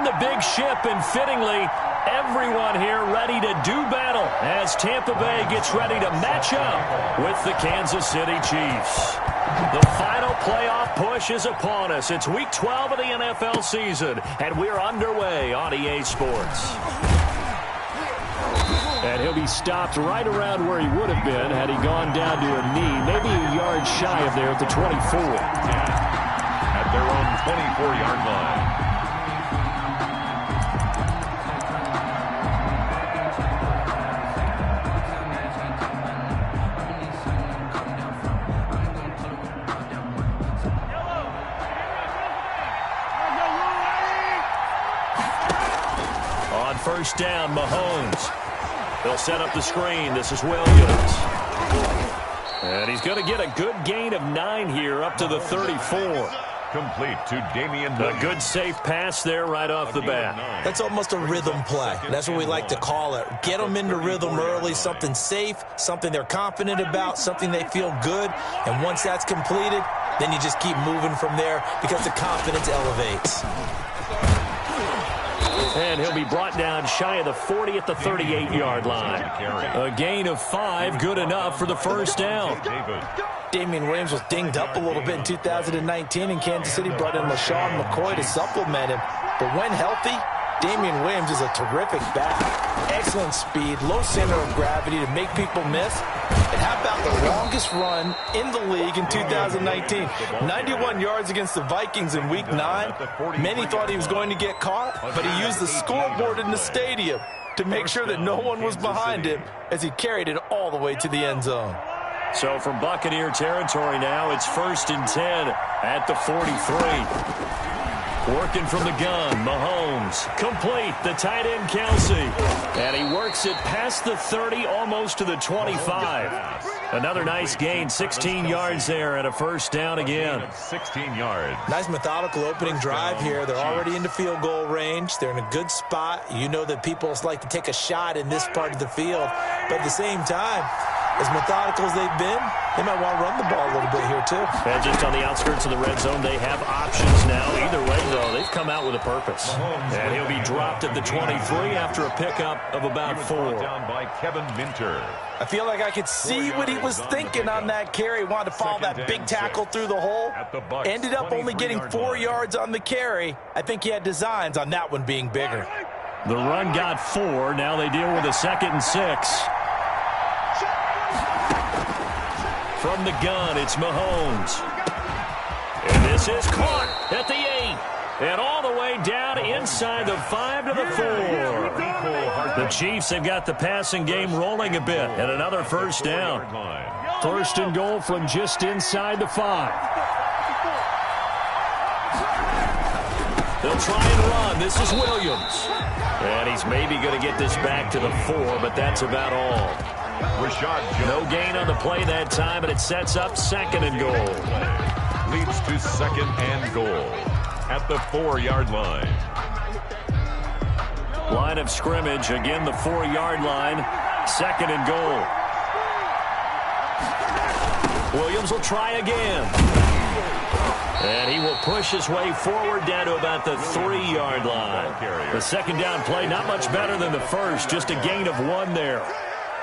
the big ship, and fittingly, everyone here ready to do battle as Tampa Bay gets ready to match up with the Kansas City Chiefs. The final playoff push is upon us. It's Week 12 of the NFL season, and we're underway on EA Sports. And he'll be stopped right around where he would have been had he gone down to a knee, maybe a yard shy of there at the 24. At their own 24-yard line. On first down, Mahomes. They'll set up the screen. This is Williams. And he's going to get a good gain of 9 here up to the 34. Complete to Damian A good safe pass there right off the bat. That's almost a rhythm play. That's what we like to call it. Get them into rhythm early, something safe, something they're confident about, something they feel good. And once that's completed, then you just keep moving from there because the confidence elevates. And he'll be brought down shy of the 40 at the 38-yard line. A gain of 5, good enough for the first down. Damian Williams was dinged up a little bit in 2019, and Kansas City brought in LaShawn McCoy to supplement him. But when healthy, Damian Williams is a terrific back. Excellent speed, low center of gravity to make people miss. And how about the longest run in the league in 2019? 91 yards against the Vikings in Week 9. Many thought he was going to get caught, but he used the scoreboard in the stadium to make sure that no one was behind him as he carried it all the way to the end zone. So from Buccaneer territory now, it's 1st and 10 at the 43. Working from the gun, Mahomes. Complete, the tight end, Kelsey. And he works it past the 30, almost to the 25. Another nice gain, 16 yards there and a first down again. 16 yards. Nice methodical opening drive here. They're already into field goal range. They're in a good spot. You know that people like to take a shot in this part of the field. But at the same time, as methodical as they've been, they might want to run the ball a little bit here, too. And just on the outskirts of the red zone, they have options now. Either way, though, they've come out with a purpose. And he'll be dropped at the 23 after a pickup of about 4. Down by Kevin Minter. I feel like I could see what he was thinking on that carry. Wanted to follow that big tackle through the hole. Ended up only getting 4 yards on the carry. I think he had designs on that one being bigger. The run got 4. Now they deal with a 2nd and 6. From the gun, it's Mahomes. And this is caught at the 8. And all the way down inside the 5 to the 4. The Chiefs have got the passing game rolling a bit. And another first down. 1st and goal from just inside the 5. They'll try and run. This is Williams. And he's maybe going to get this back to the 4, but that's about all. No gain on the play that time, and it sets up 2nd and goal. Leads to 2nd and goal at the 4-yard line. Line of scrimmage, again the 4-yard line, 2nd and goal. Williams will try again. And he will push his way forward down to about the 3-yard line. The 2nd down play, not much better than the first, just a gain of 1 there.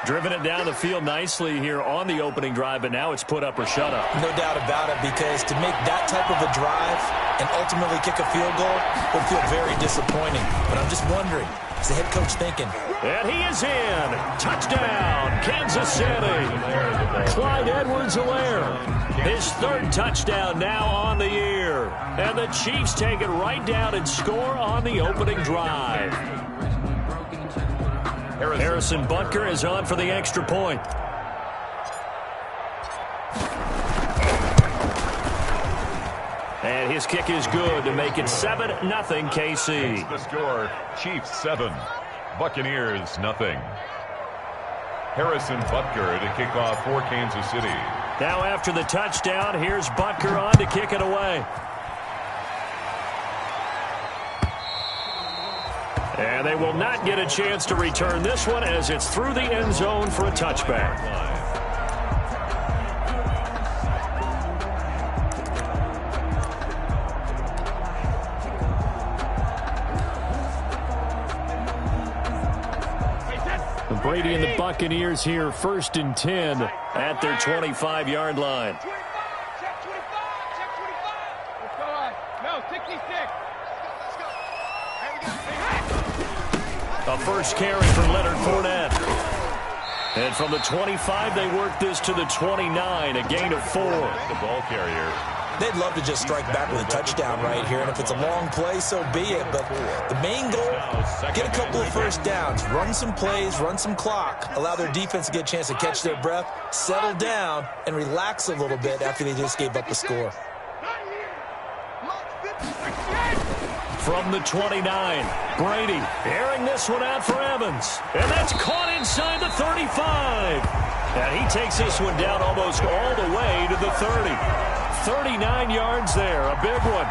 Driven it down the field nicely here on the opening drive, but now it's put up or shut up. No doubt about it, because to make that type of a drive and ultimately kick a field goal would feel very disappointing. But I'm just wondering, is the head coach thinking? And he is in. Touchdown, Kansas City. Clyde Edwards-Helaire. His 3rd touchdown now on the year. And the Chiefs take it right down and score on the opening drive. Harrison Butker is on for the extra point. And his kick is good to make it 7-0 KC. The score, Chiefs 7, Buccaneers 0. Harrison Butker to kick off for Kansas City. Now after the touchdown, here's Butker on to kick it away. And they will not get a chance to return this one as it's through the end zone for a touchback. Brady and the Buccaneers here, 1st and 10 at their 25-yard line. A first carry for Leonard Fournette. And from the 25, they work this to the 29, a gain of 4. The ball carrier. They'd love to just strike back with a touchdown right here, and if it's a long play, so be it. But the main goal, get a couple of first downs, run some plays, run some clock, allow their defense to get a chance to catch their breath, settle down, and relax a little bit after they just gave up the score. From the 29, Brady airing this one out for Evans. And that's caught inside the 35. And he takes this one down almost all the way to the 30. 39 yards there, a big one.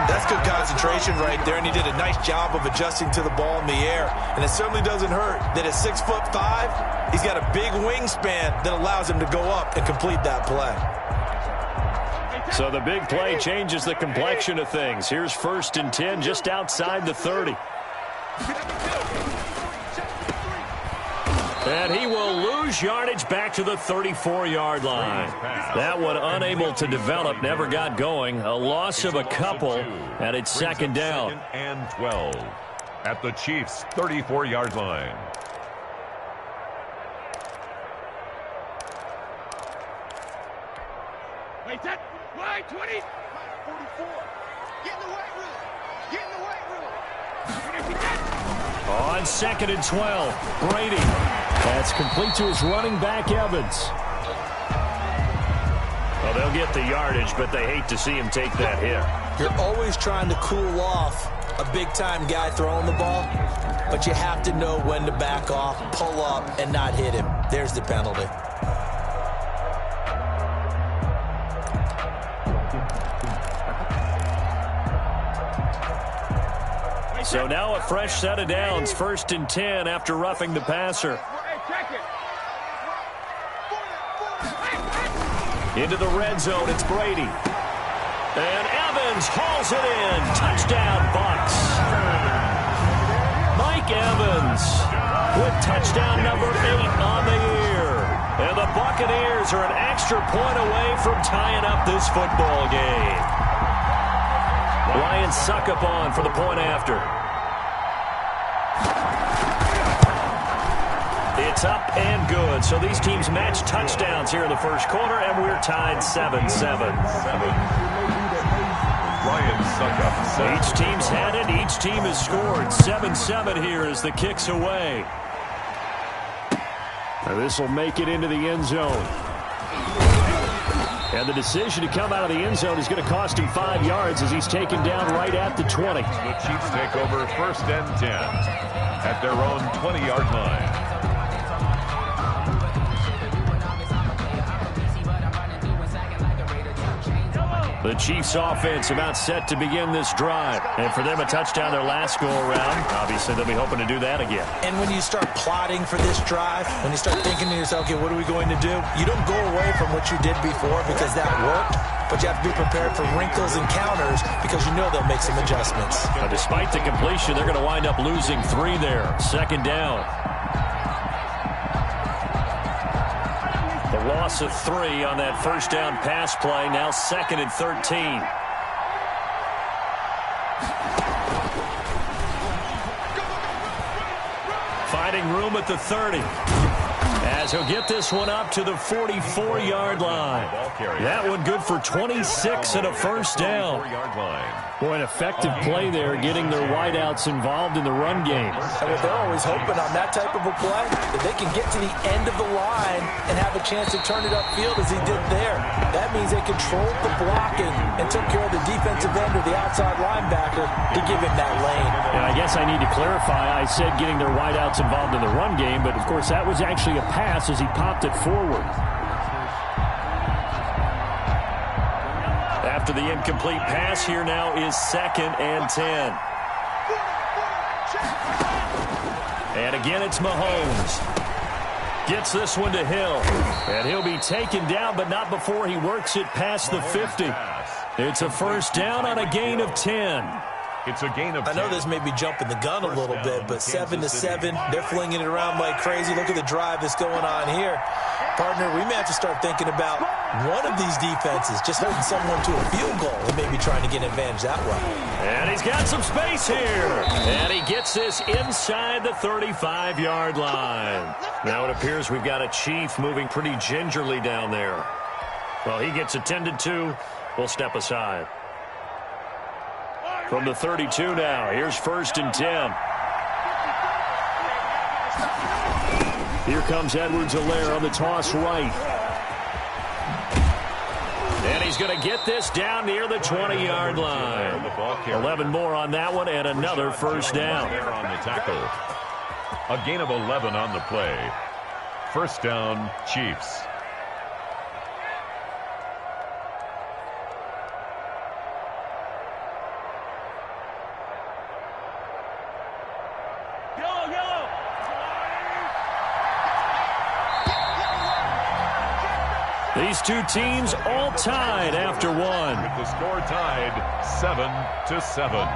That's good concentration right there, and he did a nice job of adjusting to the ball in the air. And it certainly doesn't hurt that at 6'5", he's got a big wingspan that allows him to go up and complete that play. So the big play changes the complexion of things. Here's 1st and 10 just outside the 30. And he will lose yardage back to the 34-yard line. That one unable to develop, never got going. A loss of a couple, and it's 2nd down. 2nd and 12 at the Chiefs' 34-yard line. Wait, that wide 20. 44. Get in the weight room. Get in the weight room. On 2nd and 12, Brady. That's complete to his running back, Evans. Well, they'll get the yardage, but they hate to see him take that hit. You're always trying to cool off a big-time guy throwing the ball, but you have to know when to back off, pull up, and not hit him. There's the penalty. So now a fresh set of downs, 1st and 10 after roughing the passer. Into the red zone, it's Brady. And Evans hauls it in. Touchdown, Bucs. Mike Evans with touchdown number 8 on the year. And the Buccaneers are an extra point away from tying up this football game. Ryan Succop for the point after. It's up and good. So these teams match touchdowns here in the first quarter, and we're tied 7-7. Ryan Succop. Each team's had it. Each team has scored. 7-7 here as the kick's away. This will make it into the end zone. And the decision to come out of the end zone is going to cost him 5 yards as he's taken down right at the 20. The Chiefs take over 1st and 10 at their own 20-yard line. The Chiefs offense about set to begin this drive. And for them, a touchdown their last go-around. Obviously, they'll be hoping to do that again. And when you start plotting for this drive, when you start thinking to yourself, okay, what are we going to do? You don't go away from what you did before because that worked, but you have to be prepared for wrinkles and counters because you know they'll make some adjustments. But despite the completion, they're going to wind up losing 3 there. 2nd down. The loss of 3 on that first down pass play. Now 2nd and 13. Finding room at the 30. As he'll get this one up to the 44-yard line. That one good for 26 and a first down. Boy, an effective play there, getting their wideouts involved in the run game. And what they're always hoping on that type of a play, that they can get to the end of the line and have a chance to turn it upfield as he did there. That means they controlled the blocking and took care of the defensive end or the outside linebacker to give him that lane. And I guess I need to clarify, I said getting their wideouts involved in the run game, but of course that was actually a pass as he popped it forward. After the incomplete pass, here now is 2nd and 10. And again, it's Mahomes. Gets this one to Hill. And he'll be taken down, but not before he works it past the 50. It's a first down on a gain of 10. It's a gain of 10. I know this may be jumping the gun a little bit, but 7-7, they're flinging it around like crazy. Look at the drive that's going on here. Partner, we may have to start thinking about one of these defenses just holding someone to a field goal and maybe trying to get an advantage that way. And he's got some space here. And he gets this inside the 35-yard line. Now it appears we've got a Chief moving pretty gingerly down there. Well, he gets attended to. We'll step aside. From the 32 now, here's 1st and 10. Here comes Edwards-Helaire on the toss right. And he's going to get this down near the 20-yard line. 11 more on that one and another first down. On the tackle. A gain of 11 on the play. First down, Chiefs. These two teams all tied after one. With the score tied 7-7.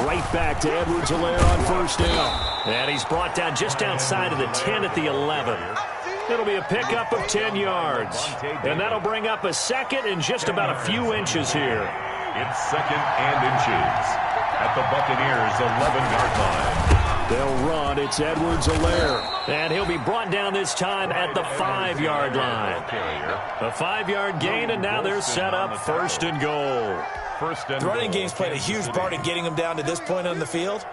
Right back to Edwards-Helaire on first down. And he's brought down just outside of the 10 at the 11. It'll be a pickup of 10 yards. And that'll bring up a second and just about a few inches here. It's second and inches at the Buccaneers' 11-yard line. They'll run. It's Edwards-Helaire. And he'll be brought down this time at the 5-yard line. A 5-yard gain, and now they're set up 1st and goal. The running game's played a huge part in getting them down to this point on the field.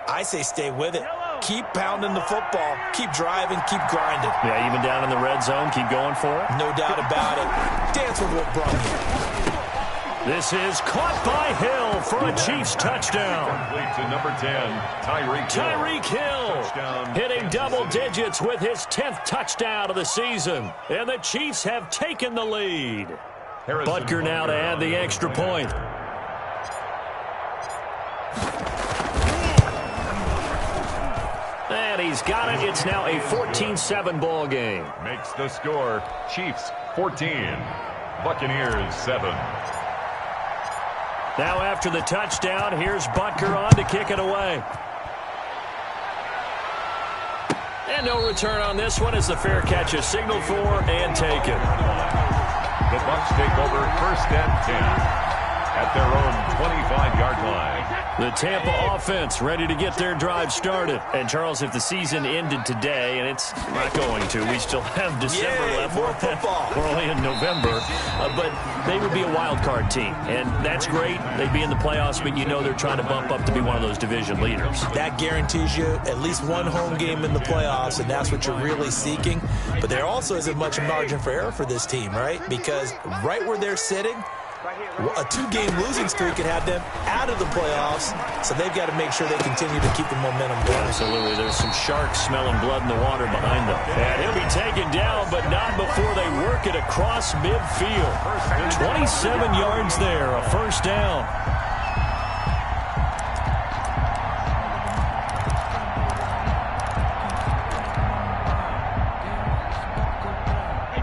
I say stay with it. Keep pounding the football. Keep driving. Keep grinding. Yeah, even down in the red zone, keep going for it. No doubt about it. Dance with what brought you. This is caught by Hill for a Chiefs touchdown. Complete to number 10, Tyreek Hill hitting double digits with his 10th touchdown of the season. And the Chiefs have taken the lead. Butker now to add the extra point. And he's got it. It's now a 14-7 ball game. Makes the score Chiefs 14, Buccaneers 7. Now after the touchdown, here's Butker on to kick it away. And no return on this one as the fair catch is signaled for and taken. The Bucs take over 1st and 10 at their own 25-yard line. The Tampa offense ready to get their drive started. And, Charles, if the season ended today, and it's not going to, we still have December left. More football. We're only in November. But they would be a wild card team. And that's great. They'd be in the playoffs, but you know they're trying to bump up to be one of those division leaders. That guarantees you at least one home game in the playoffs, and that's what you're really seeking. But there also isn't much margin for error for this team, right? Because right where they're sitting, a 2-game losing streak could have them out of the playoffs, so they've got to make sure they continue to keep the momentum going. Absolutely. There's some sharks smelling blood in the water behind them. And he'll be taken down, but not before they work it across midfield. 27 yards there, a first down.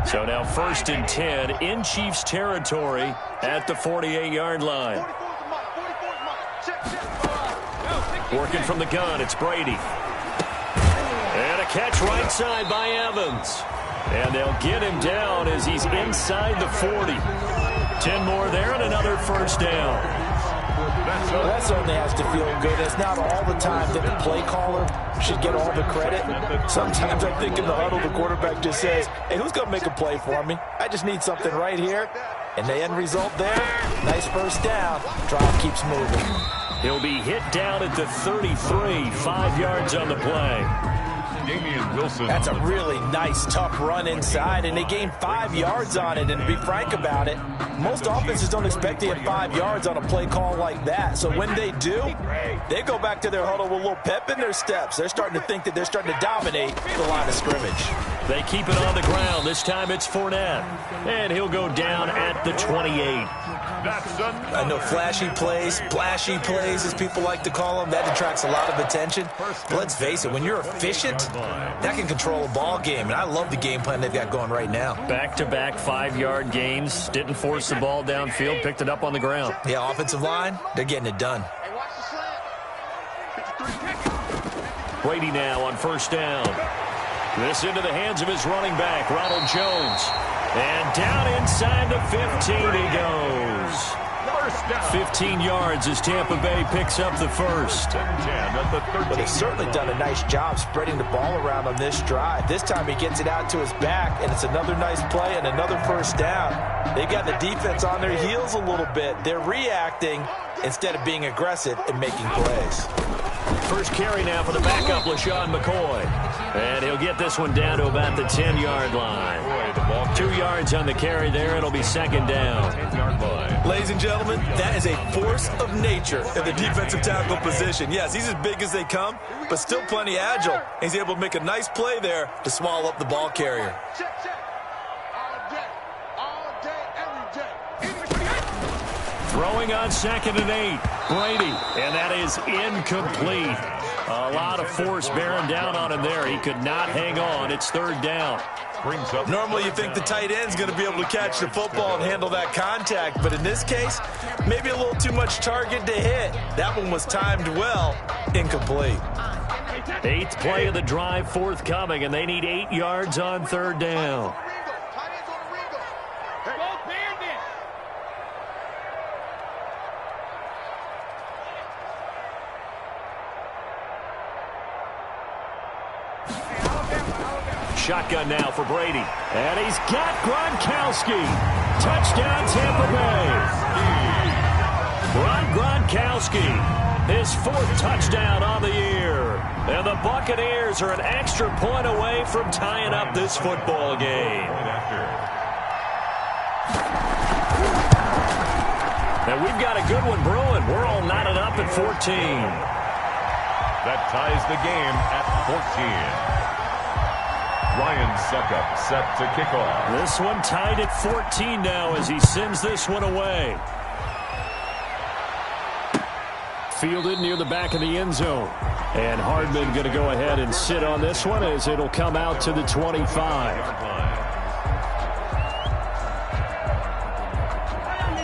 So now 1st and 10 in Chiefs territory at the 48-yard line. Working from the gun, it's Brady. And a catch right side by Evans. And they'll get him down as he's inside the 40. 10 more there and another first down. Well, that certainly has to feel good. It's not all the time that the play caller should get all the credit. Sometimes I think in the huddle, the quarterback just says, hey, who's going to make a play for me? I just need something right here. And the end result there, nice first down. Drive keeps moving. He'll be hit down at the 33, 5 yards on the play. Wilson. That's a really nice, tough run inside, and they gained 5 yards on it. And to be frank about it, most offenses don't expect to get 5 yards on a play call like that. So when they do, they go back to their huddle with a little pep in their steps. They're starting to think that they're starting to dominate the line of scrimmage. They keep it on the ground. This time it's Fournette. And he'll go down at the 28. I know flashy plays, splashy plays, as people like to call them, that attracts a lot of attention. But let's face it, when you're efficient, that can control a ball game. And I love the game plan they've got going right now. Back-to-back 5-yard gains. Didn't force the ball downfield. Picked it up on the ground. Yeah, offensive line, they're getting it done. Brady now on first down. This into the hands of his running back, Ronald Jones. And down inside the 15 he goes. 15 yards as Tampa Bay picks up the first. But he's certainly done a nice job spreading the ball around on this drive. This time he gets it out to his back, and it's another nice play and another first down. They've got the defense on their heels a little bit. They're reacting instead of being aggressive and making plays. First carry now for the backup, LaShawn McCoy. And he'll get this one down to about the 10-yard line. 2 yards on the carry there. It'll be second down. Ladies and gentlemen, that is a force of nature in the defensive tackle position. Yes, he's as big as they come, but still plenty agile. He's able to make a nice play there to swallow up the ball carrier. Throwing on 2nd and 8. Brady, and that is incomplete. A lot of force bearing down on him there. He could not hang on. It's third down. Normally you think the tight end's going to be able to catch the football and handle that contact, but in this case, maybe a little too much target to hit. That one was timed well. Incomplete. 8th play of the drive forthcoming, and they need 8 yards on third down. Shotgun now for Brady. And he's got Gronkowski. Touchdown, Tampa Bay. Gronkowski, his 4th touchdown on the year. And the Buccaneers are an extra point away from tying up this football game. And we've got a good one brewing. We're all knotted up at 14. That ties the game at 14. Ryan Suckup set to kick off. This one tied at 14 now as he sends this one away. Fielded near the back of the end zone. And Hardman going to go ahead and sit on this one as it'll come out to the 25.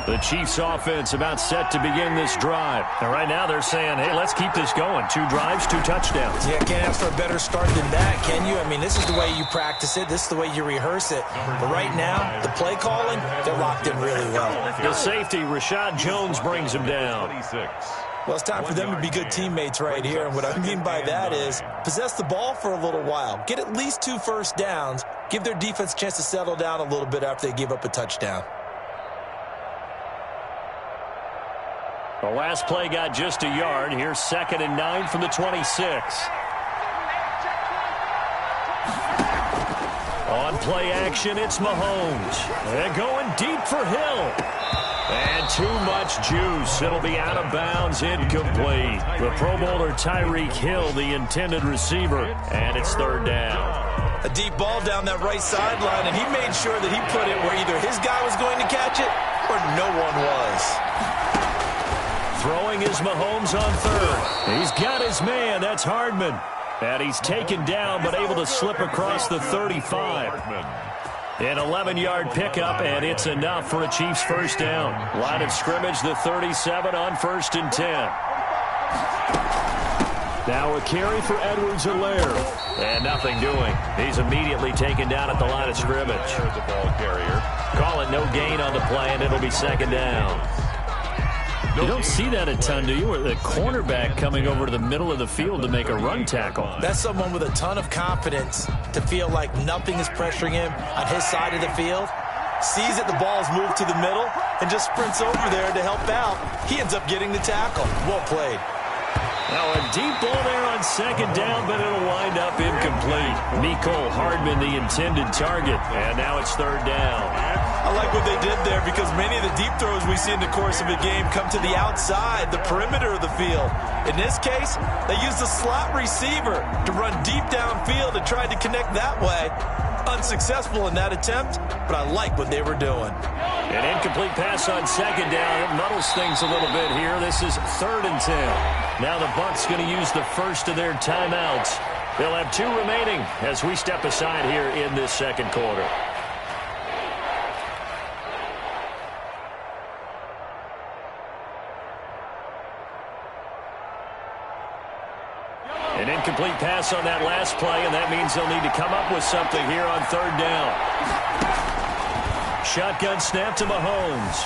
The Chiefs offense about set to begin this drive. And right now they're saying, hey, let's keep this going. 2 drives, 2 touchdowns. Yeah, can't ask for a better start than that, can you? I mean, this is the way you practice it. This is the way you rehearse it. But right now, the play calling, they're locked in really well. The safety, Rashad Jones, brings him down. Well, it's time for them to be good teammates right here. And what I mean by that is possess the ball for a little while. Get at least 2 first downs. Give their defense a chance to settle down a little bit after they give up a touchdown. The last play got just a yard. Here's 2nd and 9 from the 26. On play action, it's Mahomes. And going deep for Hill. And too much juice. It'll be out of bounds, incomplete. The Pro Bowler Tyreek Hill, the intended receiver. And it's third down. A deep ball down that right sideline, and he made sure that he put it where either his guy was going to catch it or no one was. Throwing is Mahomes on third. He's got his man. That's Hardman. And he's taken down but able to slip across the 35. An 11-yard pickup, and it's enough for a Chiefs first down. Line of scrimmage, the 37 on 1st and 10. Now a carry for Edwards-Helaire. And nothing doing. He's immediately taken down at the line of scrimmage. The ball carrier. Call it no gain on the play, and it'll be second down. You don't see that a ton, do you? Or the cornerback coming over to the middle of the field to make a run tackle. That's someone with a ton of confidence to feel like nothing is pressuring him on his side of the field. Sees that the ball's moved to the middle and just sprints over there to help out. He ends up getting the tackle. Well played. Now a deep ball there on second down, but it'll wind up incomplete. Mecole Hardman, the intended target, and now it's third down. I like what they did there because many of the deep throws we see in the course of a game come to the outside, the perimeter of the field. In this case, they used a slot receiver to run deep downfield and tried to connect that way. Unsuccessful in that attempt, but I like what they were doing. An incomplete pass on second down. It muddles things a little bit here. This is 3rd and 10. Now the Bucs going to use the first of their timeouts. They'll have 2 remaining as we step aside here in this second quarter. An incomplete pass on that last play, and that means they'll need to come up with something here on 3rd down. Shotgun snap to Mahomes.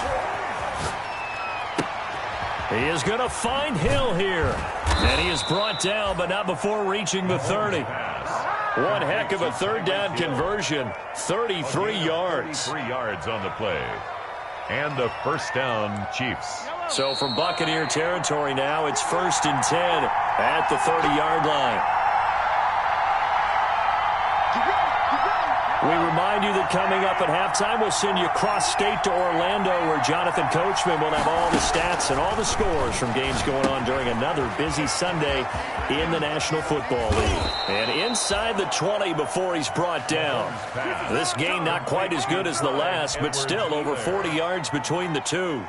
He is going to find Hill here. And he is brought down, but not before reaching the 30. One heck of a 3rd down conversion. 33 yards. 33 yards on the play. And the first down, Chiefs. So from Buccaneer territory now, it's 1st and 10 at the 30-yard line. We remind you that coming up at halftime, we'll send you cross-state to Orlando, where Jonathan Coachman will have all the stats and all the scores from games going on during another busy Sunday in the National Football League. And inside the 20 before he's brought down. This gain not quite as good as the last, but still over 40 yards between the two.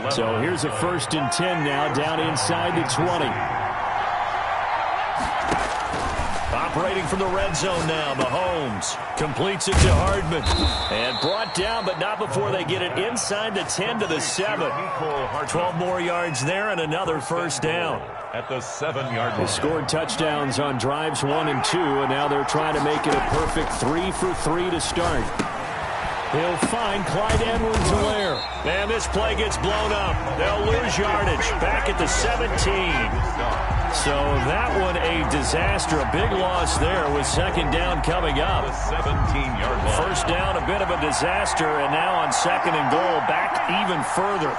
So here's a 1st and 10 now, down inside the 20. Operating from the red zone now, Mahomes completes it to Hardman. And brought down, but not before they get it inside the 10 to the 7. 12 more yards there and another 1st down. At the 7-yard line. They scored touchdowns on drives 1 and 2, and now they're trying to make it a perfect 3 for 3 to start. He'll find Clyde Edwards-Helaire. And this play gets blown up. They'll lose yardage back at the 17. So that one a disaster. A big loss there with 2nd down coming up. 17-yard line. 1st down, a bit of a disaster, and now on 2nd and goal, back even further.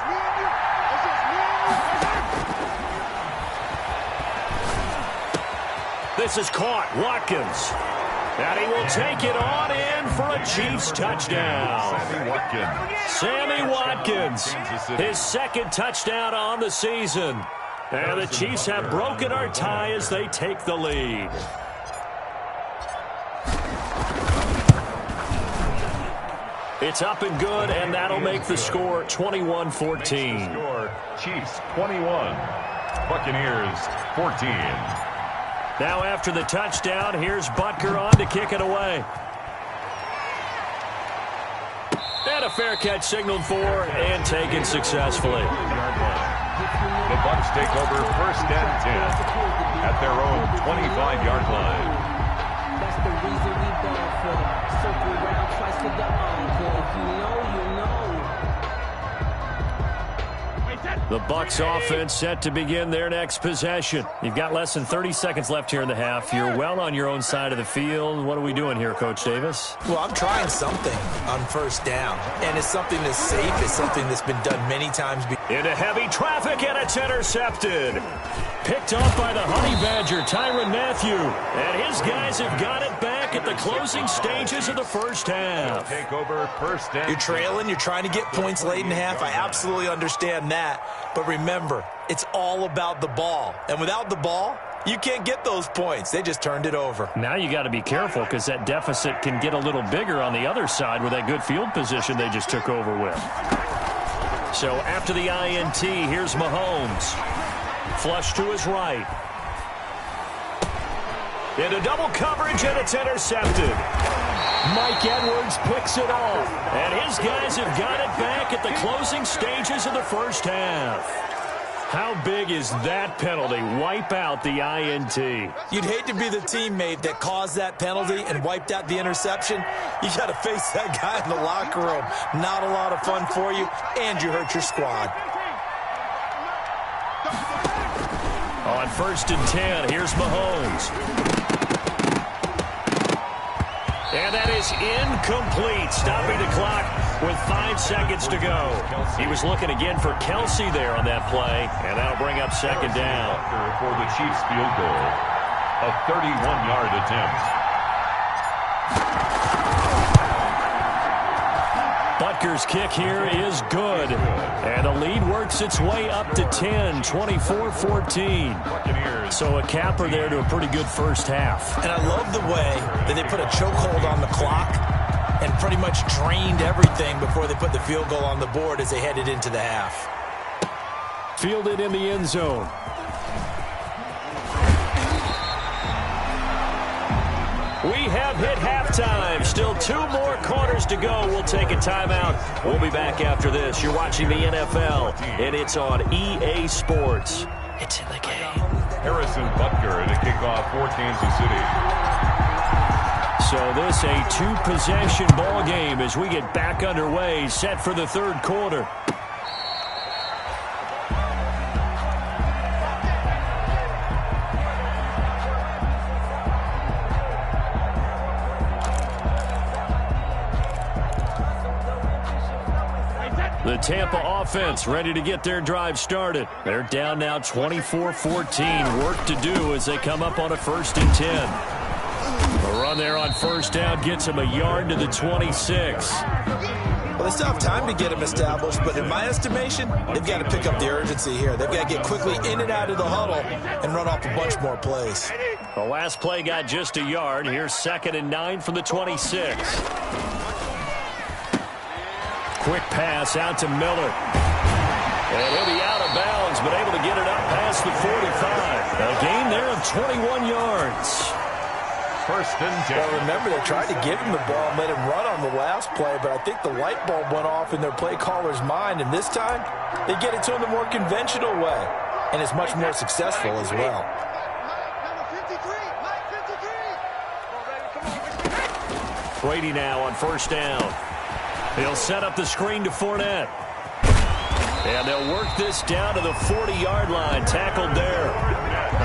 This is caught. Watkins. And he will take it on in for a Chiefs touchdown. Sammy Watkins. His 2nd touchdown on the season. And the Chiefs have broken our tie as they take the lead. It's up and good, and that'll make the score 21-14. Score, Chiefs 21, Buccaneers 14. Now after the touchdown, here's Butker on to kick it away. And a fair catch signaled for and taken successfully. The Bucs take over 1st and 10 at their own 25-yard line. That's the reason we ball for them. Circle around twice with the encore. You know. The Bucs offense set to begin their next possession. You've got less than 30 seconds left here in the half. You're well on your own side of the field. What are we doing here, Coach Davis? Well, I'm trying something on 1st down, and it's something that's safe. It's something that's been done many times before. Into heavy traffic, and it's intercepted. Picked off by the Honey Badger, Tyrann Mathieu. And his guys have got it back at the closing stages of the 1st half. Take over 1st and You're trailing. You're trying to get points late in half. I absolutely understand that. But remember, it's all about the ball. And without the ball, you can't get those points. They just turned it over. Now you got to be careful because that deficit can get a little bigger on the other side with that good field position they just took over with. So after the INT, here's Mahomes. Flush to his right. Into double coverage, and it's intercepted. Mike Edwards picks it off. And his guys have got it back at the closing stages of the 1st half. How big is that penalty? Wipe out the INT. You'd hate to be the teammate that caused that penalty and wiped out the interception. You got to face that guy in the locker room. Not a lot of fun for you, and you hurt your squad. On 1st and 10, here's Mahomes. And that is incomplete, stopping the clock with 5 seconds to go. He was looking again for Kelsey there on that play, and that'll bring up 2nd down. For the Chiefs field goal, a 31-yard attempt. Butker's kick here is good. And the lead works its way up to 10, 24-14. So a capper there to a pretty good first half. And I love the way that they put a chokehold on the clock and pretty much drained everything before they put the field goal on the board as they headed into the half. Fielded in the end zone. We have hit halftime. Still 2 more quarters to go. We'll take a timeout. We'll be back after this. You're watching the NFL, and it's on EA Sports. It's in the game. Harrison Butker in a kickoff for Kansas City. So this a 2-possession ball game as we get back underway, set for the third quarter. The Tampa offense ready to get their drive started. They're down now 24-14. Work to do as they come up on a 1st and 10. A run there on first down gets them a yard to the 26. Well, they still have time to get them established, but in my estimation, they've got to pick up the urgency here. They've got to get quickly in and out of the huddle and run off a bunch more plays. The last play got just a yard. Here's 2nd and 9 from the 26. Quick pass out to Miller. And he'll be out of bounds, but able to get it up past the 45. A gain there of 21 yards. 1st and 10. Well, remember, they tried to give him the ball and let him run on the last play, but I think the light bulb went off in their play caller's mind, and this time they get it to him the more conventional way, and it's much more successful as well. Brady now on first down. He'll set up the screen to Fournette. And they'll work this down to the 40-yard line. Tackled there.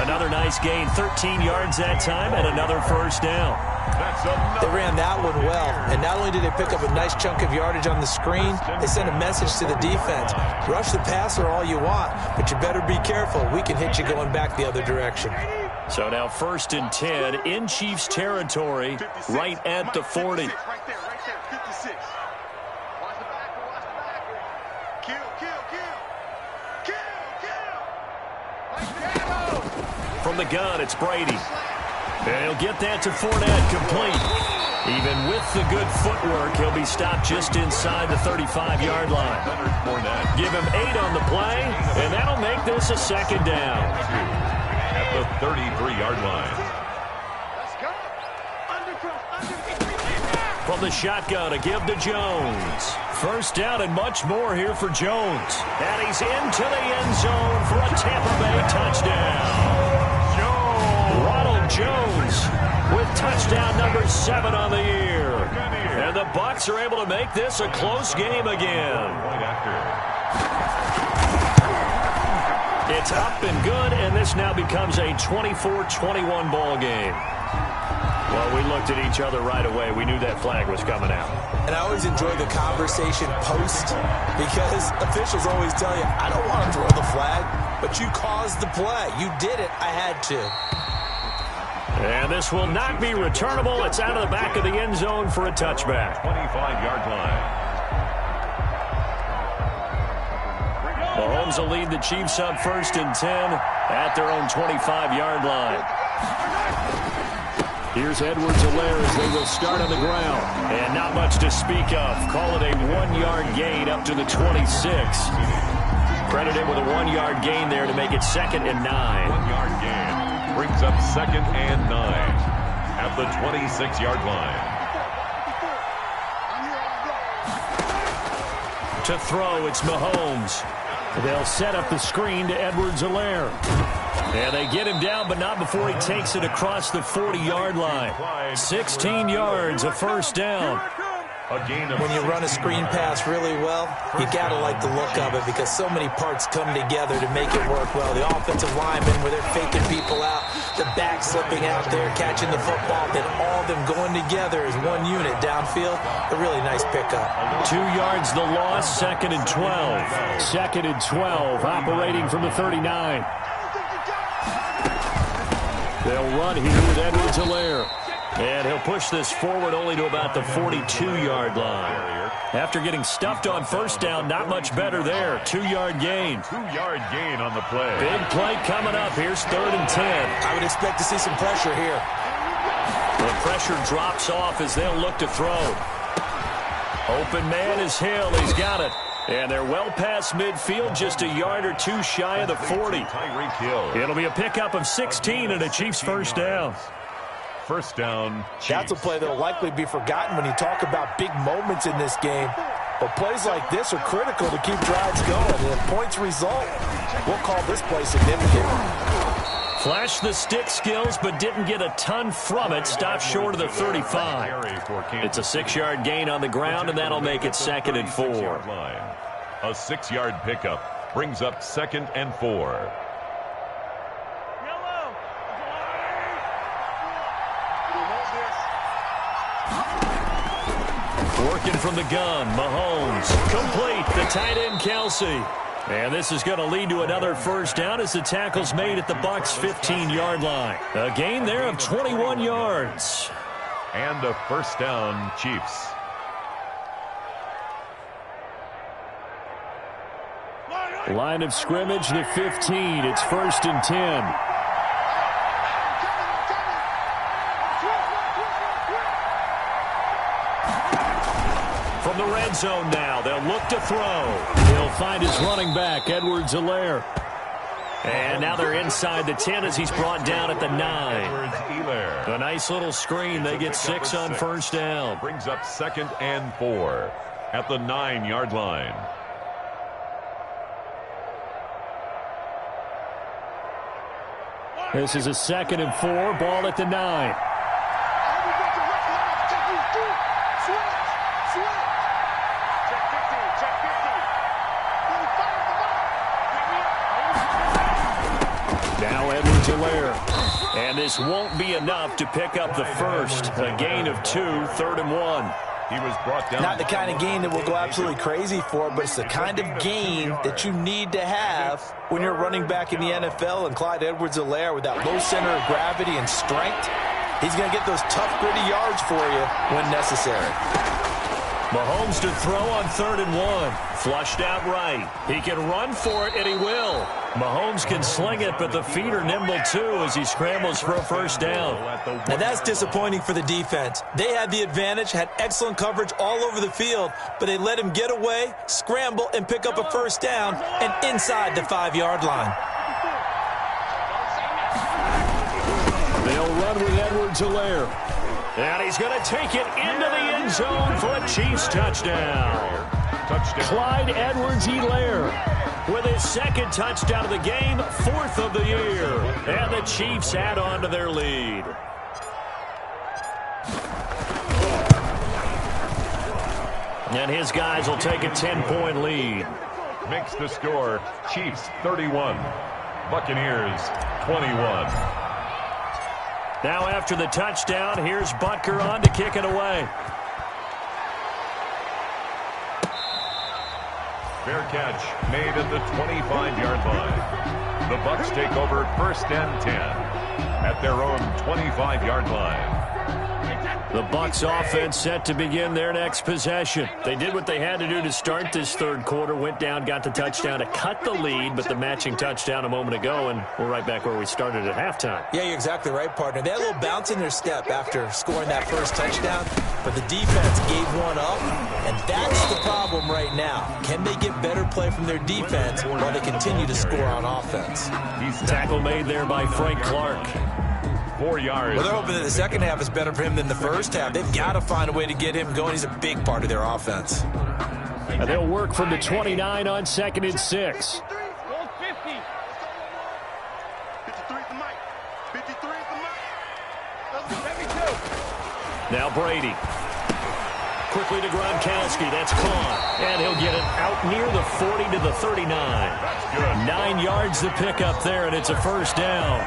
Another nice gain. 13 yards that time and another first down. They ran that one well. And not only did they pick up a nice chunk of yardage on the screen, they sent a message to the defense. Rush the passer all you want, but you better be careful. We can hit you going back the other direction. So now 1st and 10 in Chiefs territory, right at the 40. Right there, 56. Watch the back, Kill. From the gun, it's Brady. And he'll get that to Fournette, complete. Even with the good footwork, he'll be stopped just inside the 35-yard line. Give him 8 on the play, and that'll make this a 2nd down. At the 33-yard line. Let's go. From the shotgun, a give to Jones. First down and much more here for Jones. And he's into the end zone for a Tampa Bay touchdown. Ronald Jones with touchdown number 7 on the year. And the Bucs are able to make this a close game again. It's up and good, and this now becomes a 24-21 ball game. Well, we looked at each other right away. We knew that flag was coming out. And I always enjoy the conversation post because officials always tell you, I don't want to throw the flag, but you caused the play. You did it. I had to. And this will not be returnable. It's out of the back of the end zone for a touchback. 25-yard line. Mahomes will lead the Chiefs up 1st and 10 at their own 25-yard line. Here's Edwards-Helaire as they will start on the ground. And not much to speak of. Call it a 1-yard gain up to the 26. Credit him with a 1-yard gain there to make it 2nd and 9. 1-yard gain brings up 2nd and 9 at the 26-yard line. To throw, it's Mahomes. They'll set up the screen to Edwards-Helaire. And they get him down, but not before he takes it across the 40-yard line. 16 yards, a first down. When you run a screen pass really well, you got to like the look of it because so many parts come together to make it work well. The offensive linemen where they're faking people out, the back slipping out there, catching the football, then all of them going together as one unit downfield. A really nice pickup. 2 yards the loss, 2nd and 12. 2nd and 12, operating from the 39. They'll run here with Edwards-Helaire. And he'll push this forward only to about the 42-yard line. After getting stuffed on first down, not much better there. 2-yard gain. 2-yard gain on the play. Big play coming up. Here's 3rd and 10. I would expect to see some pressure here. The pressure drops off as they'll look to throw. Open man is Hill. He's got it. And they're well past midfield, just a yard or two shy of the 40. Tyreek Hill. It'll be a pickup of 16 and a Chiefs first down. First down, Chiefs. That's a play that will likely be forgotten when you talk about big moments in this game. But plays like this are critical to keep drives going. And if points result, we'll call this play significant. Flashed the stick skills, but didn't get a ton from it. Stopped short of the 35. It's a 6-yard gain on the ground, and that'll make it 2nd and 4. A 6-yard pickup brings up 2nd and 4. Working from the gun, Mahomes. Complete, the tight end, Kelsey. And this is going to lead to another first down as the tackle's made at the Bucs' 15-yard line. A gain there of 21 yards. And a first down, Chiefs. Line of scrimmage, the 15. It's 1st and 10. From the red zone now, they'll look to throw. He'll find his running back, Edwards-Helaire. And now they're inside the 10 as he's brought down at the 9. A nice little screen. They get 6 on first down. Brings up 2nd and 4 at the 9-yard line. This is a 2nd and 4. Ball at the 9. Now Edwards-Helaire. And this won't be enough to pick up the first. A gain of 2, 3rd and 1. He was brought down. Not the kind of gain that we'll go absolutely crazy for, but it's the kind of gain that you need to have when you're running back in the NFL. And Clyde Edwards-Helaire, with that low center of gravity and strength, he's going to get those tough, gritty yards for you when necessary. Mahomes to throw on 3rd and 1. Flushed out right. He can run for it, and he will. Mahomes can sling it, but the feet are nimble too as he scrambles for a first down. Now that's disappointing for the defense. They had the advantage, had excellent coverage all over the field, but they let him get away, scramble, and pick up a first down, and inside the 5-yard line. They'll run with Edwards-Helaire. And he's going to take it into the end zone for a Chiefs touchdown. Clyde Edwards-Helaire with his 2nd touchdown of the game, 4th of the year. And the Chiefs add on to their lead. And his guys will take a 10-point lead. Makes the score Chiefs 31, Buccaneers 21. Now after the touchdown, here's Butker on to kick it away. Fair catch made at the 25-yard line. The Bucs take over 1st and 10 at their own 25-yard line. The Bucs offense set to begin their next possession. They did what they had to do to start this 3rd quarter. Went down, got the touchdown to cut the lead, but the matching touchdown a moment ago, and we're right back where we started at halftime. Yeah, you're exactly right, partner. They had a little bounce in their step after scoring that first touchdown, but the defense gave one up, and that's the problem right now. Can they get better play from their defense while they continue to score on offense? Tackle made there by Frank Clark. 4 yards. Well, they're hoping that the second half is better for him than the first half. They've got to find a way to get him going. He's a big part of their offense. And they'll work from the 29 on 2nd and 6. Now Brady. Quickly to Gronkowski. That's caught. And he'll get it out near the 40 to the 39. That's good. 9 yards to pick up there, and it's a first down.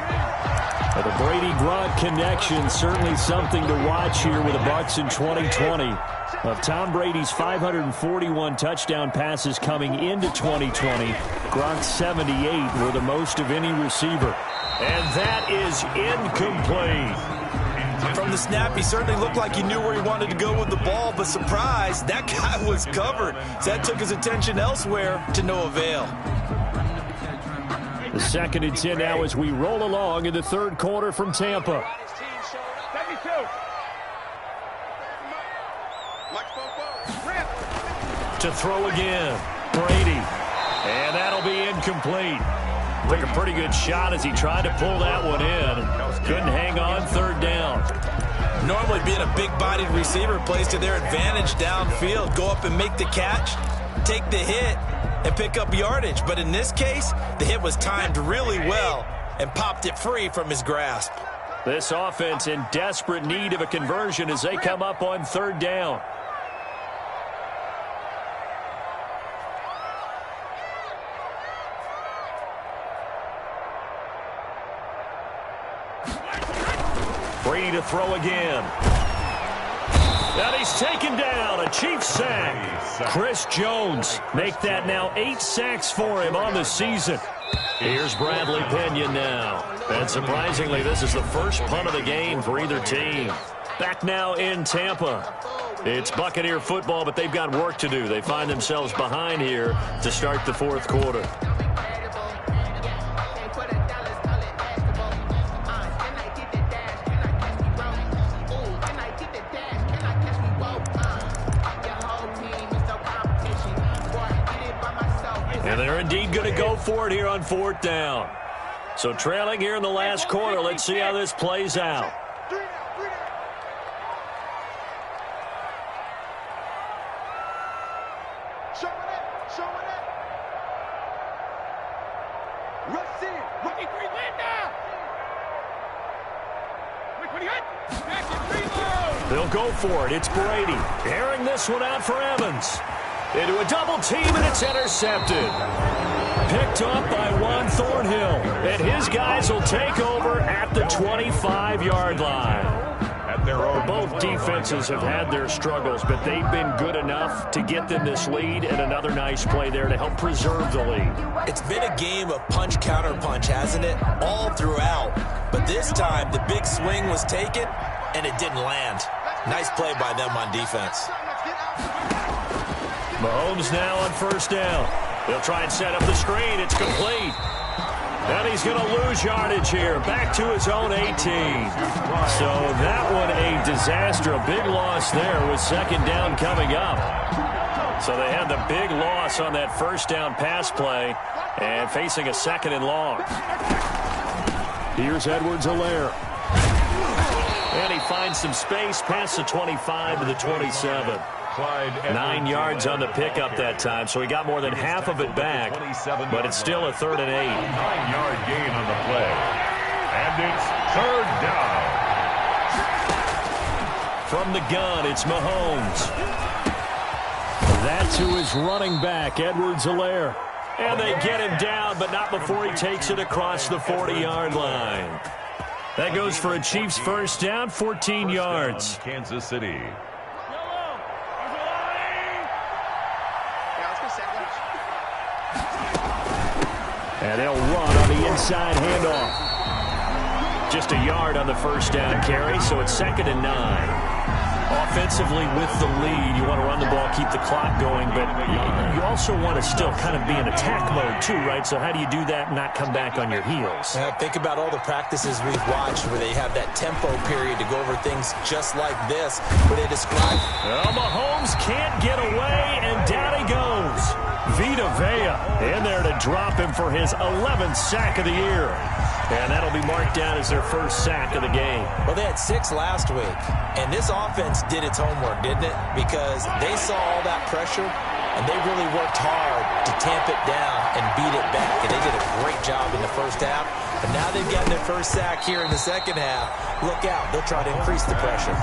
The Brady-Gronk connection, certainly something to watch here with the Bucs in 2020. Of Tom Brady's 541 touchdown passes coming into 2020, Gronk's 78 were the most of any receiver. And that is incomplete. From the snap, he certainly looked like he knew where he wanted to go with the ball, but surprise, that guy was covered. So that took his attention elsewhere to no avail. The 2nd and 10 now as we roll along in the third quarter from Tampa. To throw again, Brady. And that'll be incomplete. Took a pretty good shot as he tried to pull that one in. Couldn't hang on, 3rd down. Normally being a big-bodied receiver plays to their advantage downfield. Go up and make the catch, take the hit, and pick up yardage. But in this case, the hit was timed really well and popped it free from his grasp. This offense in desperate need of a conversion as they come up on 3rd down. Brady to throw again. And he's taken down. A Chiefs sack. Chris Jones make that now 8 sacks for him on the season. Here's Bradley Pena now. And surprisingly, this is the first punt of the game for either team. Back now in Tampa. It's Buccaneer football, but they've got work to do. They find themselves behind here to start the 4th quarter. And they're indeed going to go for it here on 4th down. So trailing here in the last quarter. Let's see how this plays out. They'll go for it. It's Brady. Airing this one out for Evans. Into a double team, and it's intercepted. Picked up by Juan Thornhill. And his guys will take over at the 25-yard line. At their own Both defenses have had their struggles, but they've been good enough to get them this lead, and another nice play there to help preserve the lead. It's been a game of punch-counter-punch, hasn't it? All throughout. But this time, the big swing was taken, and it didn't land. Nice play by them on defense. Mahomes now on 1st down. They'll try and set up the screen. It's complete. And he's going to lose yardage here. Back to his own 18. So that one a disaster. A big loss there with 2nd down coming up. So they had the big loss on that 1st down pass play and facing a 2nd and long. Here's Edwards-Helaire. And he finds some space past the 25 to the 27. 9 yards on the pickup that time, so he got more than half of it back, but it's still a 3rd and 8. 9-yard gain on the play. And it's 3rd down. From the gun, it's Mahomes. That's who is running back, Edwards-Helaire. And they get him down, but not before he takes it across the 40-yard line. That goes for a Chiefs 1st down, 14 yards. Kansas City. And they'll run on the inside handoff. Just a yard on the 1st down carry, so it's 2nd and 9. Offensively with the lead, you want to run the ball, keep the clock going, but you also want to still kind of be in attack mode too, right? So how do you do that and not come back on your heels? Think about all the practices we've watched where they have that tempo period to go over things just like this, where they describe. Well, Mahomes can't get away, and down he goes. Vita Vea in there to drop him for his 11th sack of the year. And that'll be marked down as their 1st sack of the game. Well, they had 6 last week, and this offense did its homework, didn't it? Because they saw all that pressure, and they really worked hard to tamp it down and beat it back. And they did a great job in the 1st half. But now they've gotten their 1st sack here in the 2nd half. Look out. They'll try to increase the pressure.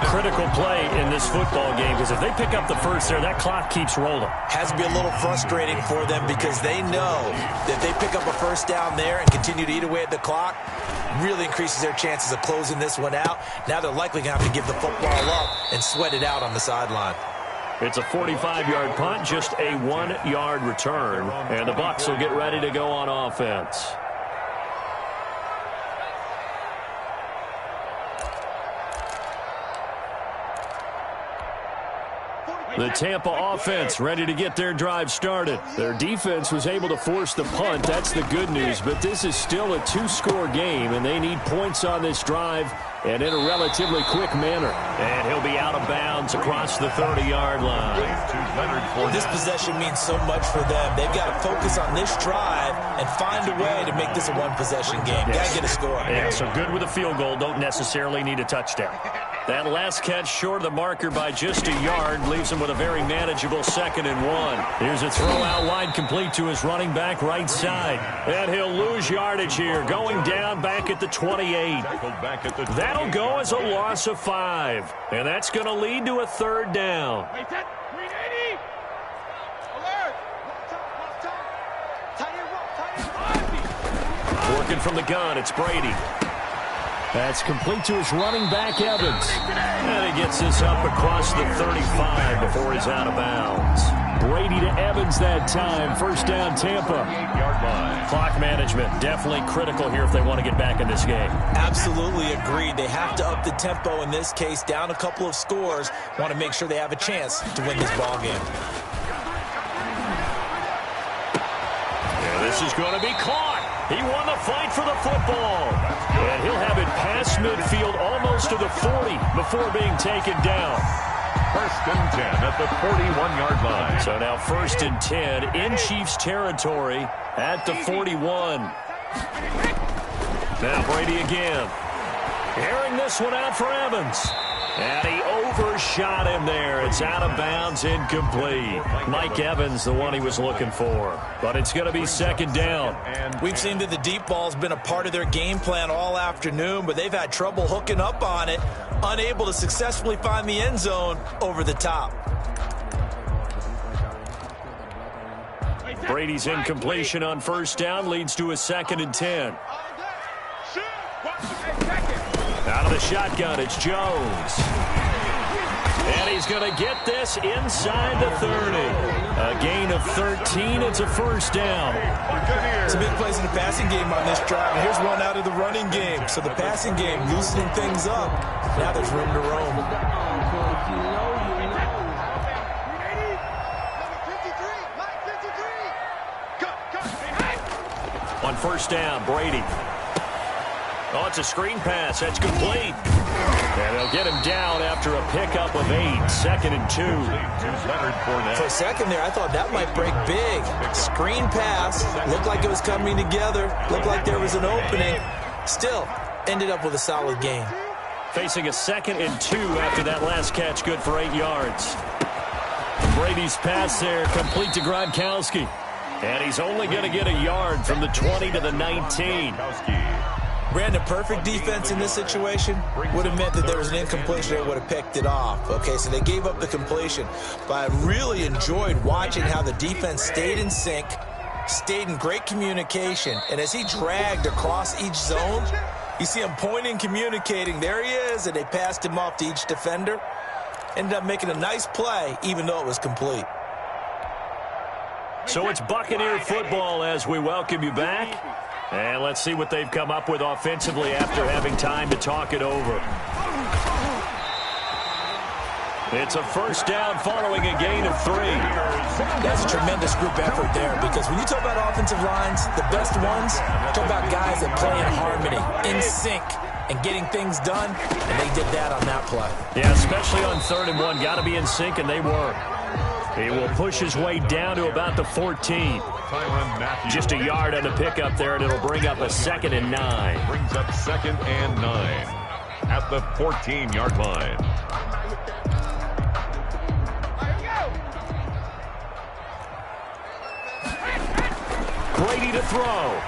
Critical play in this football game, because if they pick up the 1st there, that clock keeps rolling. Has to be a little frustrating for them because they know that if they pick up a 1st down there and continue to eat away at the clock, really increases their chances of closing this one out. Now they're likely going to have to give the football up and sweat it out on the sideline. It's a 45-yard punt, just a 1-yard return, and the Bucs will get ready to go on offense. The Tampa offense ready to get their drive started. Their defense was able to force the punt. That's the good news. But this is still a two-score game, and they need points on this drive and in a relatively quick manner. And he'll be out of bounds across the 30-yard line. This possession means so much for them. They've got to focus on this drive and find a way to make this a one-possession game. Got to get a score. Yeah, so good with a field goal. Don't necessarily need a touchdown. That last catch short of the marker by just a yard leaves him with a very manageable 2nd and 1. Here's a throw out wide complete to his running back right side. And he'll lose yardage here, going down back at the 28. That'll go as a loss of 5. And that's going to lead to a 3rd down. Working from the gun, it's Brady. That's complete to his running back, Evans. And he gets this up across the 35 before he's out of bounds. Brady to Evans that time. 1st down, Tampa. Clock management, definitely critical here if they want to get back in this game. Absolutely agreed. They have to up the tempo in this case. Down a couple of scores. Want to make sure they have a chance to win this ball game. And this is going to be caught. He won the fight for the football. And he'll have it past midfield almost to the 40 before being taken down. 1st and 10 at the 41-yard line. So now 1st and 10 in Chiefs territory at the 41. Now Brady again. Airing this one out for Evans. And he overshot him there. It's out of bounds, incomplete. Mike Evans, the one he was looking for. But it's going to be 2nd down. We've seen that the deep ball's been a part of their game plan all afternoon, but they've had trouble hooking up on it, unable to successfully find the end zone over the top. Brady's incompletion on 1st down leads to a 2nd and 10. Out of the shotgun, it's Jones. And he's going to get this inside the 30. A gain of 13. It's a 1st down. Some big plays in the passing game on this drive. And here's one out of the running game. So the passing game loosening things up. Now there's room to roam. On 1st down, Brady. Oh, it's a screen pass. That's complete. And they'll get him down after a pickup of 8. 2nd and 2. For a second there, I thought that might break big. Screen pass. Looked like it was coming together. Looked like there was an opening. Still, ended up with a solid gain. Facing a 2nd and 2 after that last catch. Good for 8 yards. Brady's pass there, complete to Gronkowski. And he's only going to get a yard from the 20 to the 19. Brandon, perfect defense in this situation would have meant that there was an incompletion. They would have picked it off. Okay, so they gave up the completion. But I really enjoyed watching how the defense stayed in sync, stayed in great communication. And as he dragged across each zone, you see him pointing, communicating. There he is, and they passed him off to each defender. Ended up making a nice play, even though it was complete. So it's Buccaneer football as we welcome you back. And let's see what they've come up with offensively after having time to talk it over. It's a 1st down following a gain of 3. That's a tremendous group effort there, because when you talk about offensive lines, the best ones, talk about guys that play in harmony, in sync, and getting things done, and they did that on that play. Yeah, especially on 3rd and 1. Got to be in sync, and they were. He will push his way down to about the 14. Just a yard on the pickup there, and it'll bring up a 2nd and 9. Brings up 2nd and 9 at the 14-yard line. Brady to throw.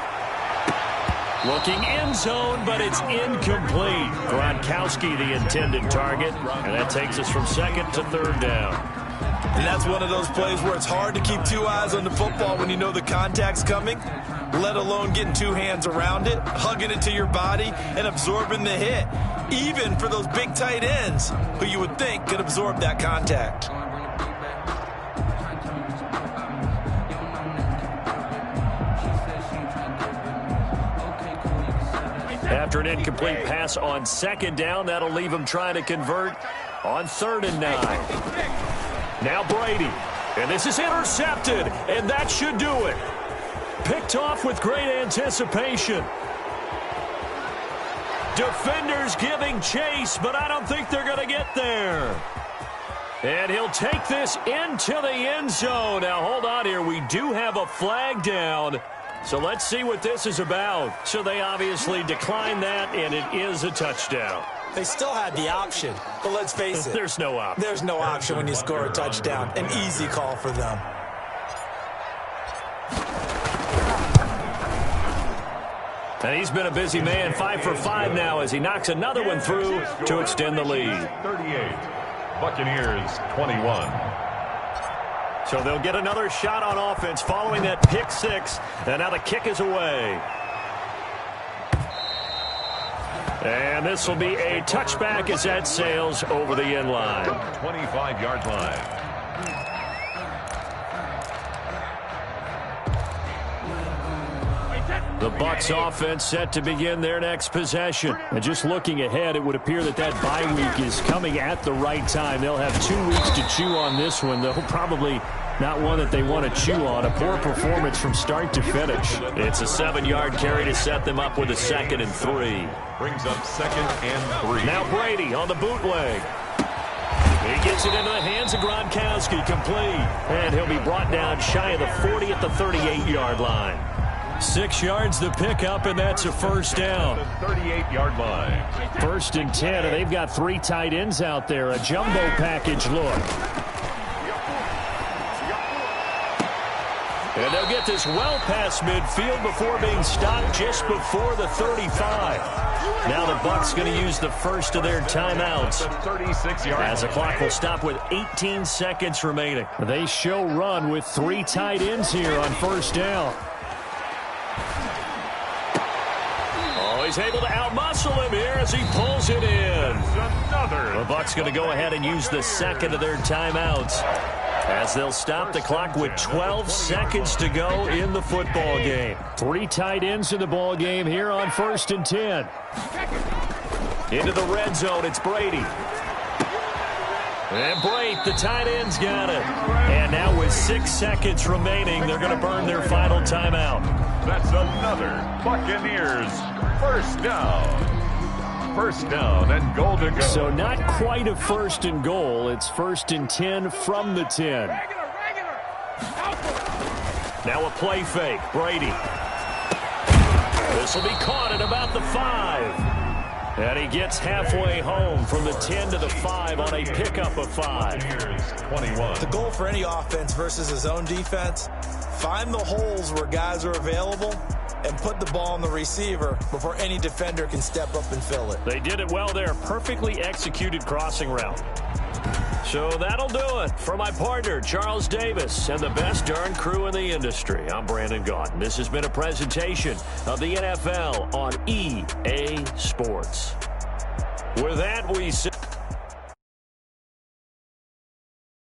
Looking end zone, but it's incomplete. Gronkowski, the intended target, and that takes us from 2nd to 3rd down. And that's one of those plays where it's hard to keep 2 eyes on the football when you know the contact's coming, let alone getting 2 hands around it, hugging it to your body, and absorbing the hit, even for those big tight ends who you would think could absorb that contact. After an incomplete pass on 2nd down, that'll leave him trying to convert on 3rd and 9. Now Brady. And this is intercepted, and that should do it. Picked off with great anticipation. Defenders giving chase, but I don't think they're going to get there. And he'll take this into the end zone. Now, hold on here. We do have a flag down. So let's see what this is about. So they obviously declined that, and it is a touchdown. They still had the option, but let's face it. There's no option. There's no option when you score a touchdown. An easy call for them. And he's been a busy man, 5 for 5 now as he knocks another one through to extend the lead. 38, Buccaneers 21. So they'll get another shot on offense following that pick six. And now the kick is away. And this will be a touchback as that sails over the end line. 25-yard line. The Bucs offense set to begin their next possession. And just looking ahead, it would appear that that bye week is coming at the right time. They'll have 2 weeks to chew on this one, though probably not one that they want to chew on. A poor performance from start to finish. It's a 7-yard carry to set them up with a 2nd and 3. Brings up 2nd and 3. Now Brady on the bootleg. He gets it into the hands of Gronkowski, complete. And he'll be brought down shy of the 40 at the 38-yard line. 6 yards to pick up, and that's a first down. The 38-yard line. 1st and 10, and they've got 3 tight ends out there. A jumbo package look. And they'll get this well past midfield before being stopped just before the 35. Now the Bucs going to use the first of their timeouts. As the clock will stop with 18 seconds remaining. They show run with 3 tight ends here on first down. Oh, he's able to outmuscle him here as he pulls it in. The Bucs going to go ahead and use the second of their timeouts, as they'll stop the clock with 12 seconds to go in the football game. 3 tight ends in the ball game here on 1st and 10. Into the red zone, it's Brady. And Brate, the tight end's got it. And now with 6 seconds remaining, they're going to burn their final timeout. That's another Buccaneers first down. First down and goal to go. So not quite a 1st and goal. It's 1st and 10 from the 10. Now a play fake. Brady. This will be caught at about the 5. And he gets halfway home from the 10 to the 5 on a pickup of 5. 21. The goal for any offense versus his own defense, find the holes where guys are available and put the ball on the receiver before any defender can step up and fill it. They did it well there. Perfectly executed crossing route. So that'll do it for my partner, Charles Davis, and the best darn crew in the industry. I'm Brandon Gaudin. This has been a presentation of the NFL on EA Sports. With that, we say...